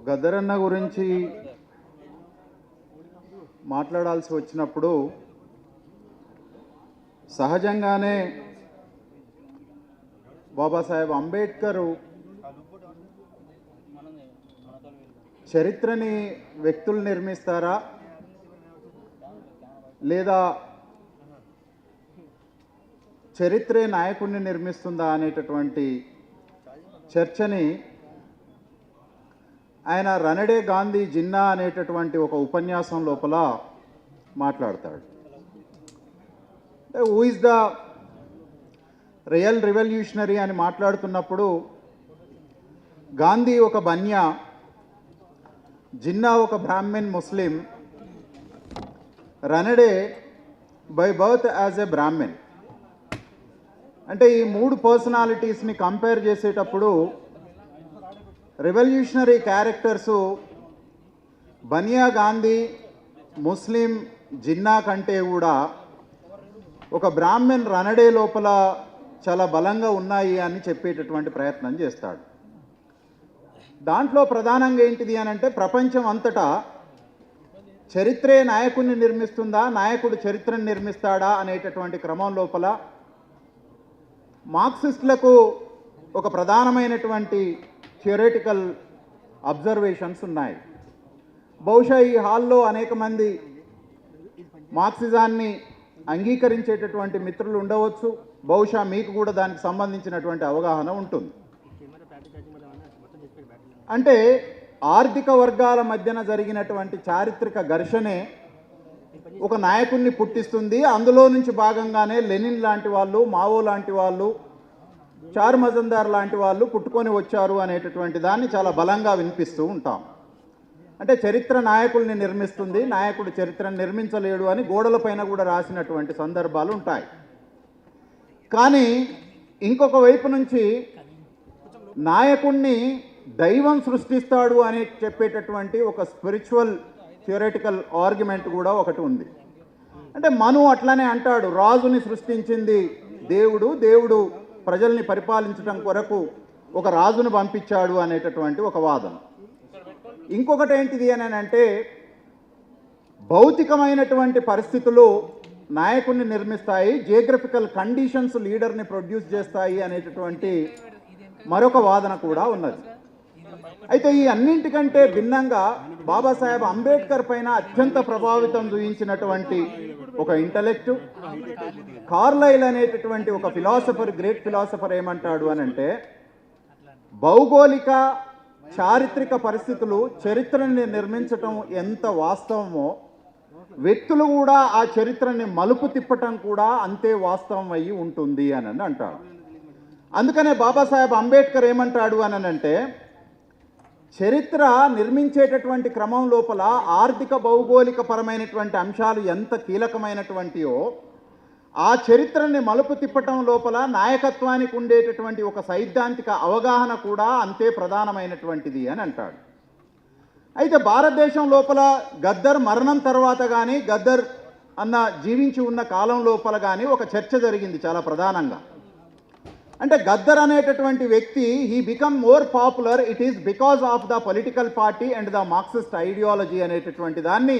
గద్దరన్న గురించి మాట్లాడాల్సి వచ్చినప్పుడు సహజంగానే బాబాసాహెబ్ అంబేద్కర్ చరిత్రని వ్యక్తులు నిర్మిస్తారా లేదా చరిత్రే నాయకుడిని నిర్మిస్తుందా అనేటటువంటి చర్చని ఆయన రనడే గాంధీ జిన్నా అనేటటువంటి ఒక ఉపన్యాసం లోపల మాట్లాడతాడు. Who is the real revolutionary అని మాట్లాడుతున్నప్పుడు గాంధీ ఒక బన్యా, జిన్నా ఒక Brahmin Muslim, Ranade by birth as a Brahmin. అంటే ఈ మూడు పర్సనాలిటీస్ని కంపేర్ చేసేటప్పుడు రెవల్యూషనరీ క్యారెక్టర్సు బనియా గాంధీ, ముస్లిం జిన్నా కంటే కూడా ఒక బ్రాహ్మణ్ రనడే లోపల చాలా బలంగా ఉన్నాయి అని చెప్పేటటువంటి ప్రయత్నం చేస్తాడు. దాంట్లో ప్రధానంగా ఏంటిది అని అంటే ప్రపంచం అంతటా చరిత్రే నాయకుడిని నిర్మిస్తుందా, నాయకుడు చరిత్రను నిర్మిస్తాడా అనేటటువంటి క్రమం లోపల మార్క్సిస్టులకు ఒక ప్రధానమైనటువంటి థియరిటికల్ అబ్జర్వేషన్స్ ఉన్నాయి. బహుశా ఈ హాల్లో అనేక మంది మార్క్సిజాన్ని అంగీకరించేటటువంటి మిత్రులు ఉండవచ్చు. బహుశా మీకు కూడా దానికి సంబంధించినటువంటి అవగాహన ఉంటుంది. అంటే ఆర్థిక వర్గాల మధ్యన జరిగినటువంటి చారిత్రక ఘర్షణే ఒక నాయకుడిని పుట్టిస్తుంది. అందులో నుంచి భాగంగానే లెనిన్ లాంటి వాళ్ళు, మావో లాంటి వాళ్ళు, చార్ మజందార్ లాంటి వాళ్ళు పుట్టుకొని వచ్చారు అనేటటువంటి దాన్ని చాలా బలంగా వినిపిస్తూ ఉంటాం. అంటే చరిత్ర నాయకుల్ని నిర్మిస్తుంది, నాయకుడు చరిత్రను నిర్మించలేడు అని గోడలపైన కూడా రాసినటువంటి సందర్భాలు ఉంటాయి. కానీ ఇంకొక వైపు నుంచి నాయకుణ్ణి దైవం సృష్టిస్తాడు అని చెప్పేటటువంటి ఒక స్పిరిచువల్ థియరిటికల్ ఆర్గ్యుమెంట్ కూడా ఒకటి ఉంది. అంటే మను అట్లనే అంటాడు, రాజుని సృష్టించింది దేవుడు, దేవుడు ప్రజల్ని పరిపాలించడం కొరకు ఒక రాజును పంపించాడు అనేటటువంటి ఒక వాదన. ఇంకొకటి ఏంటిది అని అంటే భౌతికమైనటువంటి పరిస్థితులు నాయకుడిని నిర్మిస్తాయి, జియోగ్రఫికల్ కండిషన్స్ లీడర్ని ప్రొడ్యూస్ చేస్తాయి అనేటటువంటి మరొక వాదన కూడా ఉన్నది. అయితే ఈ అన్నింటికంటే భిన్నంగా బాబాసాహెబ్ అంబేద్కర్ పైన అత్యంత ప్రభావితం చూపించినటువంటి ఒక ఇంటలెక్టు కార్లైల్ అనేటటువంటి ఒక ఫిలాసఫర్, గ్రేట్ ఫిలాసఫర్ ఏమంటాడు అని అంటే భౌగోళిక చారిత్రక పరిస్థితులు చరిత్రని నిర్మించటం ఎంత వాస్తవమో వ్యక్తులు కూడా ఆ చరిత్రని మలుపు తిప్పటం కూడా అంతే వాస్తవం అయ్యి ఉంటుంది అని అంటాడు. అందుకనే బాబాసాహెబ్ అంబేద్కర్ ఏమంటాడు అని అంటే చరిత్ర నిర్మించేటటువంటి క్రమం లోపల ఆర్థిక భౌగోళిక పరమైనటువంటి అంశాలు ఎంత కీలకమైనటువంటివో ఆ చరిత్రని మలుపు తిప్పటం లోపల నాయకత్వానికి ఉండేటటువంటి ఒక సైద్ధాంతిక అవగాహన కూడా అంతే ప్రధానమైనటువంటిది అని అంటాడు. అయితే భారతదేశం లోపల గద్దర్ మరణం తర్వాత కానీ గద్దర్ అన్న జీవించి ఉన్న కాలం లోపల కానీ ఒక చర్చ జరిగింది చాలా ప్రధానంగా. అంటే గద్దర్ అనేటటువంటి వ్యక్తి he become more popular it is because of the political party and the Marxist ideology అనేటటువంటి దాన్ని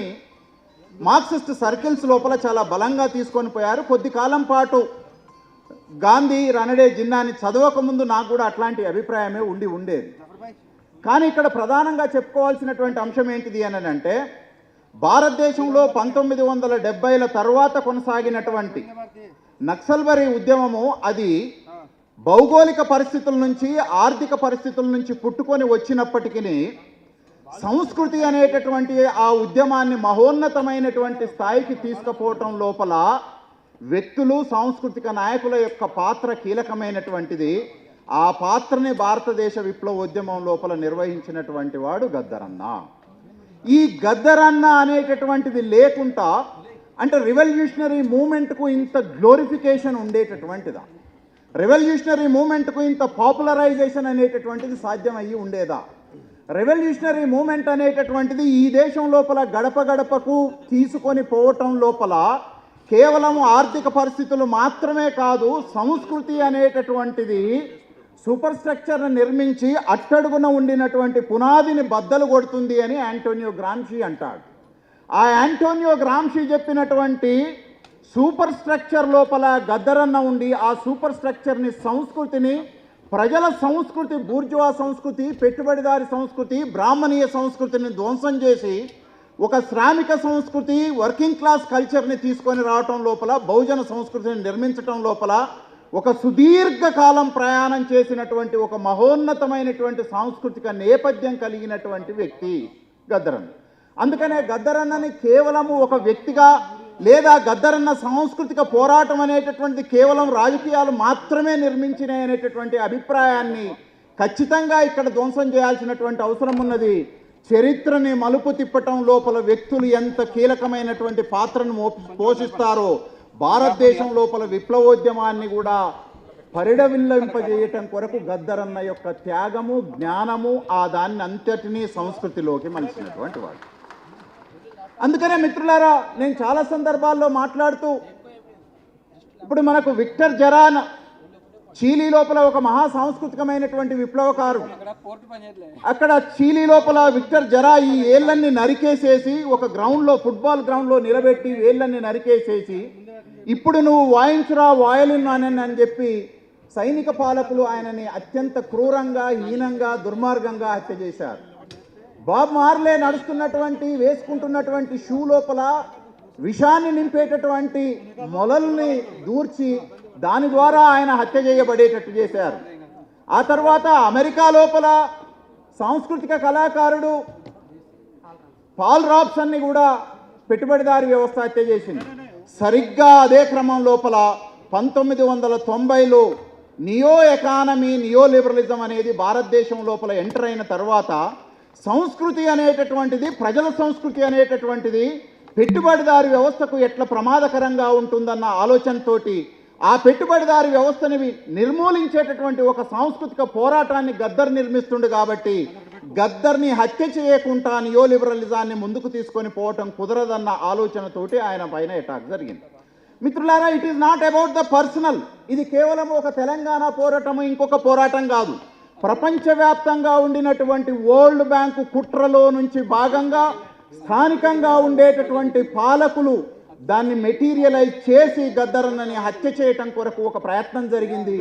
మార్క్సిస్ట్ సర్కిల్స్ లోపల చాలా బలంగా తీసుకొని పోయారు. కొద్ది కాలం పాటు గాంధీ, రనడే, జిన్నాని చదవకముందు నాకు కూడా అట్లాంటి అభిప్రాయమే ఉండేది. కానీ ఇక్కడ ప్రధానంగా చెప్పుకోవాల్సినటువంటి అంశం ఏంటిది అని అంటే భారతదేశంలో 1970ల తర్వాత కొనసాగినటువంటి నక్సల్బరీ ఉద్యమము అది భౌగోళిక పరిస్థితుల నుంచి, ఆర్థిక పరిస్థితుల నుంచి పుట్టుకొని వచ్చినప్పటికీ సంస్కృతి అనేటటువంటి ఆ ఉద్యమాన్ని మహోన్నతమైనటువంటి స్థాయికి తీసుకుపోవటం లోపల వ్యక్తులు, సాంస్కృతిక నాయకుల యొక్క పాత్ర కీలకమైనటువంటిది. ఆ పాత్రని భారతదేశ విప్లవోద్యమం లోపల నిర్వహించినటువంటి వాడు గద్దరన్న. ఈ గద్దరన్న అనేటటువంటిది లేకుండా అంటే రివల్యూషనరీ మూమెంట్కు ఇంత గ్లోరిఫికేషన్ ఉండేటటువంటిదా, రెవల్యూషనరీ మూమెంట్కు ఇంత పాపులరైజేషన్ అనేటటువంటిది సాధ్యమయ్యి ఉండేదా? రెవల్యూషనరీ మూమెంట్ అనేటటువంటిది ఈ దేశం లోపల గడప గడపకు తీసుకొని పోవటం లోపల కేవలం ఆర్థిక పరిస్థితులు మాత్రమే కాదు, సంస్కృతి అనేటటువంటిది సూపర్ స్ట్రక్చర్ను నిర్మించి అట్టడుగున ఉండినటువంటి పునాదిని బద్దలు కొడుతుంది అని యాంటోనియో గ్రాంషి అంటాడు. ఆ యాంటోనియో గ్రాంషి చెప్పినటువంటి సూపర్ స్ట్రక్చర్ లోపల గద్దరన్న ఉండి ఆ సూపర్ స్ట్రక్చర్ని, సంస్కృతిని, ప్రజల సంస్కృతి, బూర్జువా సంస్కృతి, పెట్టుబడిదారి సంస్కృతి, బ్రాహ్మణీయ సంస్కృతిని ధ్వంసం చేసి ఒక శ్రామిక సంస్కృతి, వర్కింగ్ క్లాస్ కల్చర్ని తీసుకొని రావటం లోపల, బహుజన సంస్కృతిని నిర్మించటం లోపల ఒక సుదీర్ఘకాలం ప్రయాణం చేసినటువంటి ఒక మహోన్నతమైనటువంటి సాంస్కృతిక నేపథ్యం కలిగినటువంటి వ్యక్తి గద్దరన్న. అందుకనే గద్దరన్నని కేవలము ఒక వ్యక్తిగా లేదా గద్దరన్న సాంస్కృతిక పోరాటం అనేటటువంటి కేవలం రాజకీయాలు మాత్రమే నిర్మించినాయి అనేటటువంటి అభిప్రాయాన్ని ఖచ్చితంగా ఇక్కడ ధ్వంసం చేయాల్సినటువంటి అవసరం ఉన్నది. చరిత్రని మలుపు తిప్పటం లోపల వ్యక్తులు ఎంత కీలకమైనటువంటి పాత్రను పోషిస్తారో, భారతదేశం లోపల విప్లవోద్యమాన్ని కూడా పరిడవిల్లింపజేయటం కొరకు గద్దరన్న యొక్క త్యాగము, జ్ఞానము, ఆ దాన్ని అంతటినీ సంస్కృతిలోకి మలిచినటువంటి వాడు. అందుకనే మిత్రులారా, నేను చాలా సందర్భాల్లో మాట్లాడుతూ, ఇప్పుడు మనకు విక్టర్ జరాన్ చీలీ లోపల ఒక మహా సాంస్కృతికమైనటువంటి విప్లవకారుడు. అక్కడ చీలీ లోపల విక్టర్ జరా ఈ ఏళ్ళన్ని నరికేసేసి ఒక గ్రౌండ్లో, ఫుట్బాల్ గ్రౌండ్లో నిలబెట్టి వేళ్ళన్ని నరికేసేసి, ఇప్పుడు నువ్వు వాయించురా వాయలిన్ అని చెప్పి సైనిక పాలకులు ఆయనని అత్యంత క్రూరంగా, హీనంగా, దుర్మార్గంగా హత్య చేశారు. బాబ్ మార్లే నడుస్తున్నటువంటి, వేసుకుంటున్నటువంటి షూ లోపల విషాన్ని నింపేటటువంటి మొలల్ని దూర్చి దాని ద్వారా ఆయన హత్య చేయబడేటట్టు చేశారు. ఆ తర్వాత అమెరికా లోపల సాంస్కృతిక కళాకారుడు పాల్ రాబ్సన్ని కూడా పెట్టుబడిదారి వ్యవస్థ హత్య చేసింది. సరిగ్గా అదే క్రమం లోపల 1990లో నియో ఎకానమీ, నియో లిబరలిజం అనేది భారతదేశం లోపల ఎంటర్ అయిన తర్వాత సంస్కృతి అనేటటువంటిది, ప్రజల సంస్కృతి అనేటటువంటిది పెట్టుబడిదారి వ్యవస్థకు ఎట్లా ప్రమాదకరంగా ఉంటుందన్న ఆలోచనతోటి ఆ పెట్టుబడిదారి వ్యవస్థని నిర్మూలించేటటువంటి ఒక సాంస్కృతిక పోరాటాన్ని గద్దర్ నిర్మిస్తుండు. కాబట్టి గద్దర్ని హత్య చేయకుండా నియో లిబరలిజాన్ని ముందుకు తీసుకొని పోవటం కుదరదన్న ఆలోచనతోటి ఆయన పైన అటాక్ జరిగింది. మిత్రులారా, it is not about the personal. ఇది కేవలం ఒక తెలంగాణ పోరాటం, ఇంకొక పోరాటం కాదు. ప్రపంచవ్యాప్తంగా ఉండినటువంటి వరల్డ్ బ్యాంకు కుట్రలో నుంచి భాగంగా స్థానికంగా ఉండేటటువంటి పాలకులు దాన్ని మెటీరియలైజ్ చేసి గద్దరన్నని హత్య చేయటం కొరకు ఒక ప్రయత్నం జరిగింది.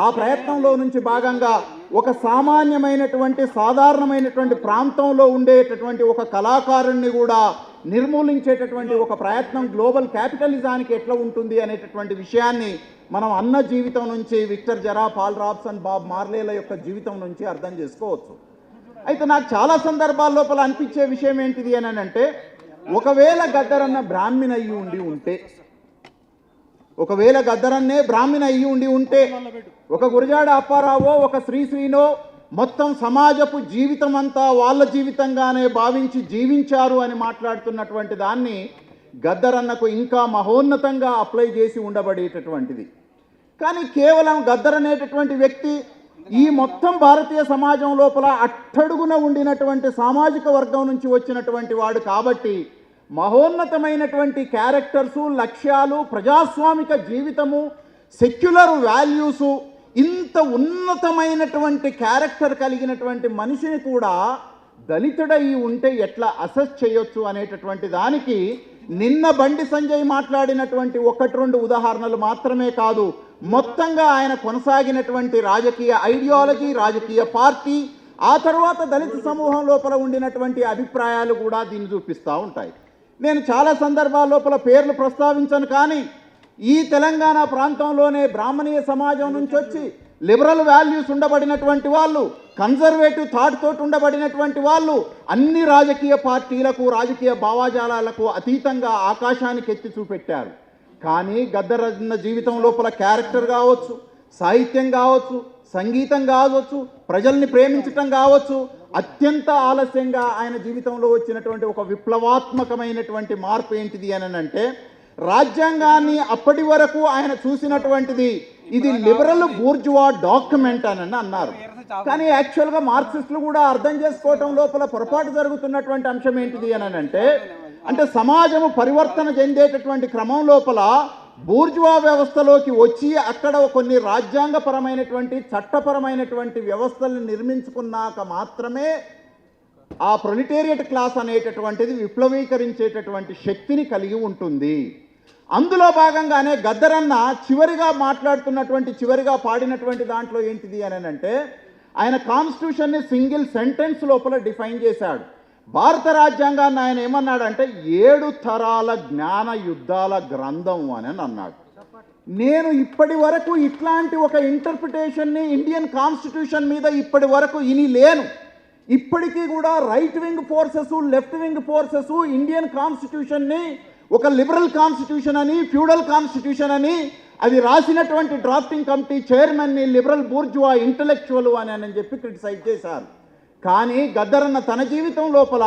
ఆ ప్రయత్నంలో నుంచి భాగంగా ఒక సామాన్యమైనటువంటి, సాధారణమైనటువంటి ప్రాంతంలో ఉండేటటువంటి ఒక కళాకారుణ్ణి కూడా నిర్మూలించేటటువంటి ఒక ప్రయత్నం గ్లోబల్ క్యాపిటలిజానికి ఎట్లా ఉంటుంది అనేటటువంటి విషయాన్ని మనం అన్న జీవితం నుంచి, విక్టర్ జరా, పాల్ రాబ్సన్, బాబ్ మార్లేల యొక్క జీవితం నుంచి అర్థం చేసుకోవచ్చు. అయితే నాకు చాలా సందర్భాల లోపల అనిపించే విషయం ఏంటిది అని అంటే, ఒకవేళ గద్దరన్న బ్రాహ్మణ అయ్యి ఉంటే, ఒకవేళ గద్దరన్నే బ్రాహ్మణ అయ్యి ఉంటే ఒక గురజాడ అప్పారావో, ఒక శ్రీశ్రీనో మొత్తం సమాజపు జీవితం అంతా వాళ్ళ జీవితంగానే భావించి జీవించారు అని మాట్లాడుతున్నటువంటి దాన్ని గద్దరన్నకు ఇంకా మహోన్నతంగా అప్లై చేసి ఉండబడేటటువంటిది. కానీ కేవలం గద్దర్ అనేటటువంటి వ్యక్తి ఈ మొత్తం భారతీయ సమాజం లోపల అట్టడుగున ఉండినటువంటి సామాజిక వర్గం నుంచి వచ్చినటువంటి వాడు కాబట్టి మహోన్నతమైనటువంటి క్యారెక్టర్సు, లక్ష్యాలు, ప్రజాస్వామిక జీవితము, సెక్యులర్ వాల్యూసు, ఇంత ఉన్నతమైనటువంటి క్యారెక్టర్ కలిగినటువంటి మనిషిని కూడా దళితుడై ఉంటే ఎట్లా అసెస్ చేయొచ్చు అనేటటువంటి దానికి నిన్న బండి సంజయ్ మాట్లాడినటువంటి 1-2 ఉదాహరణలు మాత్రమే కాదు, మొత్తంగా ఆయన కొనసాగినటువంటి రాజకీయ ఐడియాలజీ, రాజకీయ పార్టీ, ఆ తర్వాత దళిత సమూహం లోపల ఉండినటువంటి అభిప్రాయాలు కూడా దీన్ని చూపిస్తూ ఉంటాయి. నేను చాలా సందర్భాల లోపల పేర్లు ప్రస్తావించను, కానీ ఈ తెలంగాణ ప్రాంతంలోనే బ్రాహ్మణీయ సమాజం నుంచి వచ్చి లిబరల్ వాల్యూస్ ఉండబడినటువంటి వాళ్ళు, కన్జర్వేటివ్ థాట్ తోటి ఉండబడినటువంటి వాళ్ళు అన్ని రాజకీయ పార్టీలకు, రాజకీయ భావాజాలాలకు అతీతంగా ఆకాశానికి ఎత్తి చూపెట్టారు. కానీ గద్దరన్న జీవితం లోపల క్యారెక్టర్ కావచ్చు, సాహిత్యం కావచ్చు, సంగీతం కావచ్చు, ప్రజల్ని ప్రేమించటం కావచ్చు, అత్యంత ఆలస్యంగా ఆయన జీవితంలో వచ్చినటువంటి ఒక విప్లవాత్మకమైనటువంటి మార్పు ఏంటిది అని అంటే, రాజ్యాంగాన్ని అప్పటి వరకు ఆయన చూసినటువంటిది ఇది లిబరల్ బూర్జువా డాక్యుమెంట్ అని అన్నారు. కానీ యాక్చువల్గా మార్క్సిస్టులు కూడా అర్థం చేసుకోవటం లోపల పొరపాటు జరుగుతున్నటువంటి అంశం ఏంటిది అని అంటే సమాజము పరివర్తన చెందేటటువంటి క్రమం లోపల బూర్జువా వ్యవస్థలోకి వచ్చి అక్కడ కొన్ని రాజ్యాంగపరమైనటువంటి చట్టపరమైనటువంటి వ్యవస్థలను నిర్మించుకున్నాక మాత్రమే ఆ ప్రొలిటేరియట్ క్లాస్ అనేటటువంటిది విప్లవీకరించేటటువంటి శక్తిని కలిగి ఉంటుంది. అందులో భాగంగానే గద్దరన్న చివరిగా పాడినటువంటి దాంట్లో ఏంటిది అని అంటే, ఆయన కాన్స్టిట్యూషన్ని సింగిల్ సెంటెన్స్ లోపల డిఫైన్ చేశాడు. భారత రాజ్యాంగాన్ని ఆయన ఏమన్నాడంటే 7 తరాల జ్ఞాన యుద్ధాల గ్రంథం అని అన్నాడు. నేను ఇప్పటి వరకు ఇట్లాంటి ఒక ఇంటర్ప్రిటేషన్ని ఇండియన్ కాన్స్టిట్యూషన్ మీద ఇప్పటి వరకు ఇని లేను. ఇప్పటికీ కూడా right wing forces, left wing forces Indian కాన్స్టిట్యూషన్ని ఒక లిబరల్ కాన్స్టిట్యూషన్ అని, ఫ్యూడల్ కాన్స్టిట్యూషన్ అని, అది రాసినటువంటి డ్రాఫ్టింగ్ కమిటీ చైర్మన్ని లిబరల్ బూర్జువా ఇంటలెక్చువల్ అని చెప్పి క్రిటిసైజ్ చేశారు. కానీ గద్దరన్న తన జీవితం లోపల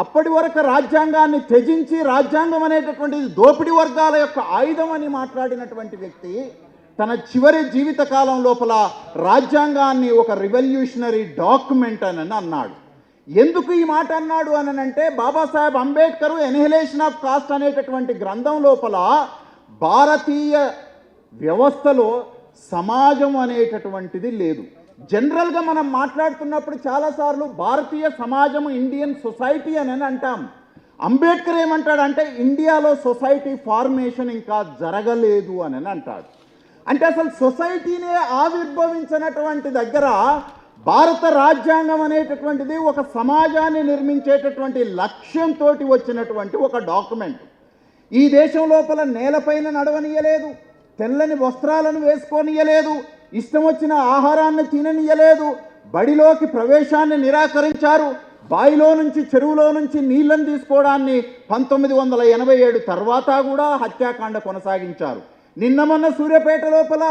అప్పటి వరకు రాజ్యాంగాన్ని త్యజించి రాజ్యాంగం అనేటటువంటిది దోపిడీ వర్గాల యొక్క ఆయుధం అని మాట్లాడినటువంటి వ్యక్తి తన చివరి జీవితకాలం లోపల రాజ్యాంగాన్ని ఒక రివల్యూషనరీ డాక్యుమెంట్ అని అన్నాడు. ఎందుకు ఈ మాట అన్నాడు అని అంటే, Babasaheb Ambedkar annihilation of cost అనేటటువంటి గ్రంథం లోపల భారతీయ వ్యవస్థలో సమాజం అనేటటువంటిది లేదు. జనరల్గా మనం మాట్లాడుతున్నప్పుడు చాలాసార్లు భారతీయ సమాజం, ఇండియన్ సొసైటీ అని అంటాం. అంబేద్కర్ ఏమంటాడంటే ఇండియాలో సొసైటీ ఫార్మేషన్ ఇంకా జరగలేదు అని అంటాడు. అంటే అసలు సొసైటీనే ఆవిర్భవించినటువంటి దగ్గర భారత రాజ్యాంగం అనేటటువంటిది ఒక సమాజాన్ని నిర్మించేటటువంటి లక్ష్యంతో వచ్చినటువంటి ఒక డాక్యుమెంట్. ఈ దేశం లోపల నేలపైన నడవనీయలేదు, తెల్లని వస్త్రాలను వేసుకోనియలేదు, ఇష్టం వచ్చిన ఆహారాన్ని తిననీయలేదు, బడిలోకి ప్రవేశాన్ని నిరాకరించారు, బావిలో నుంచి చెరువులో నుంచి నీళ్లను తీసుకోవడాన్ని 1987 తర్వాత కూడా హత్యాకాండ కొనసాగించారు. నిన్న మొన్న సూర్యాపేట లోపల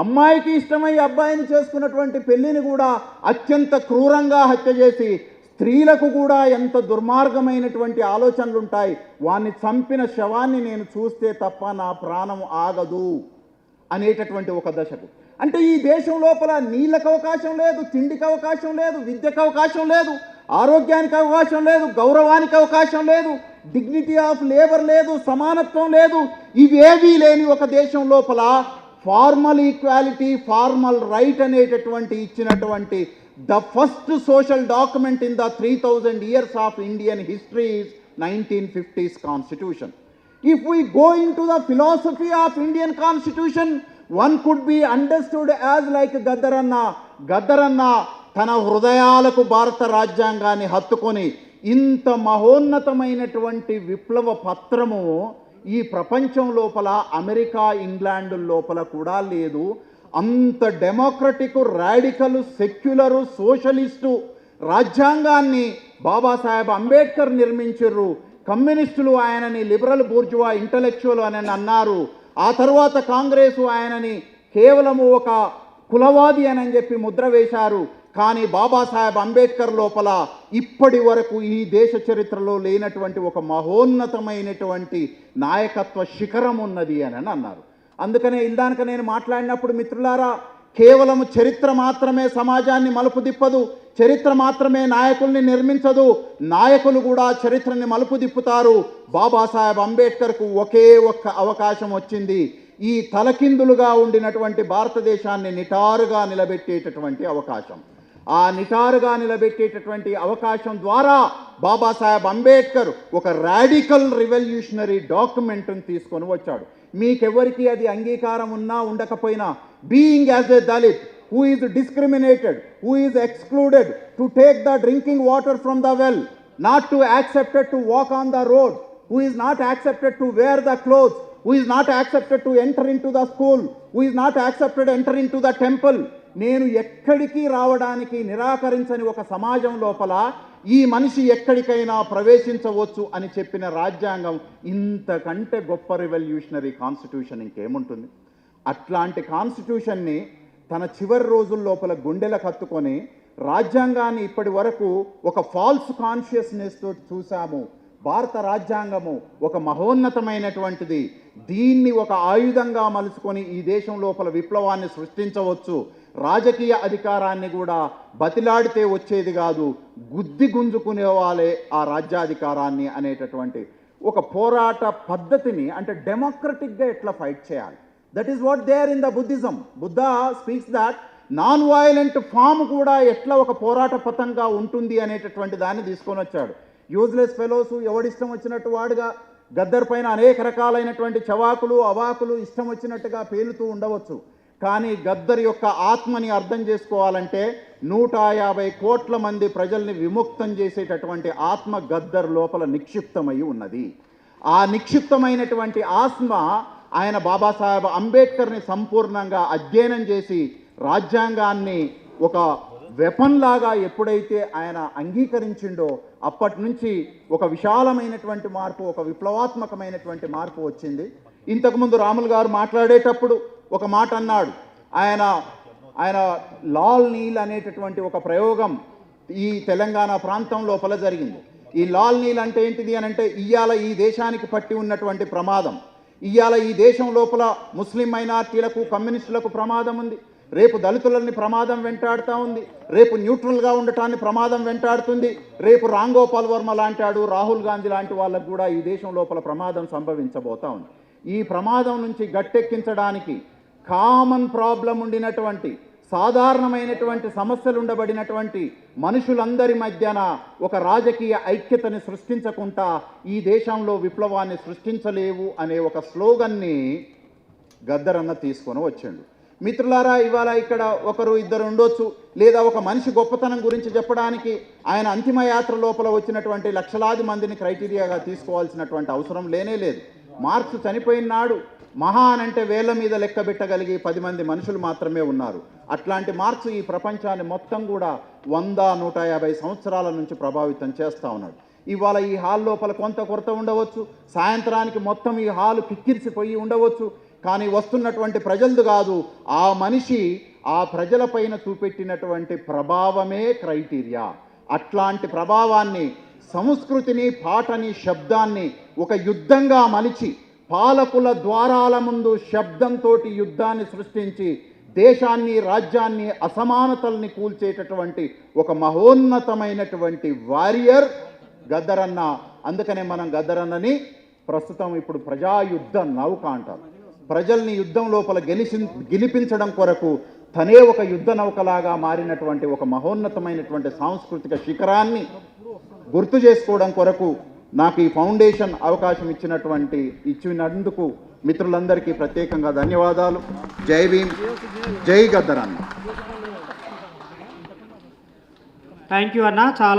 అమ్మాయికి ఇష్టమై అబ్బాయిని చేసుకున్నటువంటి పెళ్లిని కూడా అత్యంత క్రూరంగా హత్య చేసి, స్త్రీలకు కూడా ఎంత దుర్మార్గమైనటువంటి ఆలోచనలు ఉంటాయి, వాన్ని చంపిన శవాన్ని నేను చూస్తే తప్ప నా ప్రాణం ఆగదు అనేటటువంటి ఒక దశకు. అంటే ఈ దేశం లోపల నీళ్ళకు అవకాశం లేదు, తిండికి అవకాశం లేదు, విద్యకు అవకాశం లేదు, ఆరోగ్యానికి అవకాశం లేదు, గౌరవానికి అవకాశం లేదు, డిగ్నిటీ ఆఫ్ లేబర్ లేదు, సమానత్వం లేదు. ఇవేవీ లేని ఒక దేశం లోపల ఫార్మల్ ఈక్వాలిటీ, ఫార్మల్ రైట్ అనేటటువంటి ఇచ్చినటువంటి the first social document in the 3000 years of Indian history is 1950s constitution. If we go into the philosophy of Indian constitution, one could be understood as like గద్దరన్న తన హృదయాలకు భారత రాజ్యాంగాన్ని హత్తుకొని ఇంత మహోన్నతమైనటువంటి విప్లవ పత్రము ఈ ప్రపంచం లోపల అమెరికా, ఇంగ్లాండ్ లోపల కూడా లేదు. అంత డెమోక్రటిక్, రాడికల్, సెక్యులరు, సోషలిస్టు రాజ్యాంగాన్ని బాబాసాహెబ్ అంబేద్కర్ నిర్మించారు. కమ్యూనిస్టులు ఆయనని లిబరల్ బూర్జువా ఇంటలెక్చువల్ అని అన్నారు. ఆ తర్వాత కాంగ్రెసు ఆయనని కేవలము ఒక కులవాది అని చెప్పి ముద్ర వేశారు. కానీ బాబాసాహెబ్ అంబేద్కర్ లోపల ఇప్పటి వరకు ఈ దేశ చరిత్రలో లేనటువంటి ఒక మహోన్నతమైనటువంటి నాయకత్వ శిఖరం ఉన్నది అని అన్నారు. అందుకనే ఇందాక నేను మాట్లాడినప్పుడు మిత్రులారా, కేవలం చరిత్ర మాత్రమే సమాజాన్ని మలుపు తిప్పదు, చరిత్ర మాత్రమే నాయకుల్ని నిర్మించదు, నాయకులు కూడా చరిత్రని మలుపు తిప్పుతారు. బాబాసాహెబ్ అంబేద్కర్కు ఒకే ఒక్క అవకాశం వచ్చింది, ఈ తలకిందులుగా ఉండినటువంటి భారతదేశాన్ని నిటారుగా నిలబెట్టేటటువంటి అవకాశం. ఆ నిటారుగా నిలబెట్టేటటువంటి అవకాశం ద్వారా బాబాసాహెబ్ అంబేద్కర్ ఒక రాడికల్ రివల్యూషనరీ డాక్యుమెంట్ని తీసుకొని వచ్చాడు. మీకెవరికి అది అంగీకారం ఉన్నా ఉండకపోయినా, being as a Dalit who is discriminated, who is excluded to take the drinking water from the well, not to accepted to walk on the road, who is not accepted to wear the clothes, who is not accepted to enter into the school, who is not accepted to enter into the temple. నేను ఎక్కడికి రావడానికి నిరాకరించని ఒక సమాజం లోపల ఈ మనిషి ఎక్కడికైనా ప్రవేశించవచ్చు అని చెప్పిన రాజ్యాంగం ఇంతకంటే గొప్ప రివల్యూషనరీ కాన్స్టిట్యూషన్ ఇంకేముంటుంది? అట్లాంటి కాన్స్టిట్యూషన్ని తన చివరి రోజుల లోపల గుండెలకు హత్తుకొని రాజ్యాంగాన్ని ఇప్పటి వరకు ఒక ఫాల్స్ కాన్షియస్నెస్తో చూసాము. భారత రాజ్యాంగము ఒక మహోన్నతమైనటువంటిది, దీన్ని ఒక ఆయుధంగా మలుచుకొని ఈ దేశం లోపల విప్లవాన్ని సృష్టించవచ్చు, రాజకీయ అధికారాన్ని కూడా బతిలాడితే వచ్చేది కాదు, గుద్ది గుంజుకునే వాళ్ళే ఆ రాజ్యాధికారాన్ని అనేటటువంటి ఒక పోరాట పద్ధతిని అంటే డెమోక్రటిక్గా ఎట్లా ఫైట్ చేయాలి. That is what they are in the Buddhism. Buddha speaks that non violent form కూడా ఎట్లా ఒక పోరాట పథంగా ఉంటుంది అనేటటువంటి దాన్ని తీసుకొని వచ్చాడు. యూజ్లెస్ ఫెలోస్ ఎవడిష్టం వచ్చినట్టు వాడుగా గద్దర్ పైన అనేక రకాలైనటువంటి చవాకులు అవాకులు ఇష్టం వచ్చినట్టుగా పేలుతూ ఉండవచ్చు. కానీ గద్దర్ యొక్క ఆత్మని అర్థం చేసుకోవాలంటే 150 కోట్ల మంది ప్రజల్ని విముక్తం చేసేటటువంటి ఆత్మ గద్దర్ లోపల నిక్షిప్తమై ఉన్నది. ఆ నిక్షిప్తమైనటువంటి ఆత్మ ఆయన బాబాసాహెబ్ అంబేద్కర్ని సంపూర్ణంగా అధ్యయనం చేసి రాజ్యాంగాన్ని ఒక వెపన్ లాగా ఎప్పుడైతే ఆయన అంగీకరించిండో అప్పటి నుంచి ఒక విశాలమైనటువంటి మార్పు, ఒక విప్లవాత్మకమైనటువంటి మార్పు వచ్చింది. ఇంతకుముందు రాములు గారు మాట్లాడేటప్పుడు ఒక మాట అన్నాడు. ఆయన లాల్ నీల్ అనేటటువంటి ఒక ప్రయోగం ఈ తెలంగాణ ప్రాంతం లోపల జరిగింది. ఈ లాల్ నీల్ అంటే ఏంటిది అని అంటే ఇవాళ ఈ దేశానికి పట్టి ఉన్నటువంటి ప్రమాదం, ఇవాళ ఈ దేశం లోపల ముస్లిం మైనార్టీలకు కమ్యూనిస్టులకు ప్రమాదం ఉంది, రేపు దళితులని ప్రమాదం వెంటాడుతూ ఉంది, రేపు న్యూట్రల్గా ఉండటాన్ని ప్రమాదం వెంటాడుతుంది, రేపు రాంగోపాల్ వర్మ లాంటాడు, రాహుల్ గాంధీ లాంటి వాళ్ళకు కూడా ఈ దేశం లోపల ప్రమాదం సంభవించబోతూ ఉంది. ఈ ప్రమాదం నుంచి గట్టెక్కించడానికి కామన్ ప్రాబ్లం ఉండినటువంటి సాధారణమైనటువంటి సమస్యలు ఉండబడినటువంటి మనుషులందరి మధ్యన ఒక రాజకీయ ఐక్యతని సృష్టించకుండా ఈ దేశంలో విప్లవాన్ని సృష్టించలేవు అనే ఒక స్లోగన్ని గద్దర్ అన్న తీసుకొని వచ్చాడు. మిత్రులారా, ఇవాళ ఇక్కడ ఒకరు ఇద్దరు ఉండొచ్చు, లేదా ఒక మనిషి గొప్పతనం గురించి చెప్పడానికి ఆయన అంతిమ యాత్ర లోపల వచ్చినటువంటి లక్షలాది మందిని క్రైటీరియాగా తీసుకోవాల్సినటువంటి అవసరం లేనే లేదు. మార్క్స్ చనిపోయిన నాడు మహా అంటే వేళ్ల మీద లెక్క పెట్టగలిగి 10 మంది మనుషులు మాత్రమే ఉన్నారు. అట్లాంటి మార్క్స్ ఈ ప్రపంచాన్ని మొత్తం కూడా 100-150 సంవత్సరాల నుంచి ప్రభావితం చేస్తూ ఉన్నాడు. ఇవాళ ఈ హాల్ లోపల కొంత కొరత ఉండవచ్చు, సాయంత్రానికి మొత్తం ఈ హాలు కిక్కిరిసిపోయి ఉండవచ్చు, కానీ వస్తున్నటువంటి ప్రజలది కాదు, ఆ మనిషి ఆ ప్రజలపైన చూపెట్టినటువంటి ప్రభావమే క్రైటీరియా. అట్లాంటి ప్రభావాన్ని, సంస్కృతిని, పాటని, శబ్దాన్ని ఒక యుద్ధంగా మలిచి పాలకుల ద్వారాల ముందు శబ్దంతో యుద్ధాన్ని సృష్టించి దేశాన్ని, రాజ్యాన్ని, అసమానతల్ని కూల్చేటటువంటి ఒక మహోన్నతమైనటువంటి వారియర్ గద్దరన్న. అందుకనే మనం గద్దరన్నని ప్రస్తుతం ఇప్పుడు ప్రజాయుద్ధ నౌక అంటారు. ప్రజల్ని యుద్ధం లోపల గెలిపించడం కొరకు తనే ఒక యుద్ధ నౌకలాగా మారినటువంటి ఒక మహోన్నతమైనటువంటి సాంస్కృతిక శిఖరాన్ని గుర్తు చేసుకోవడం కొరకు నాకు ఈ ఫౌండేషన్ అవకాశం ఇచ్చినందుకు మిత్రులందరికీ ప్రత్యేకంగా ధన్యవాదాలు. జై భీమ్, జై గద్దర్ అన్న. థ్యాంక్ యూ అన్న. చాలా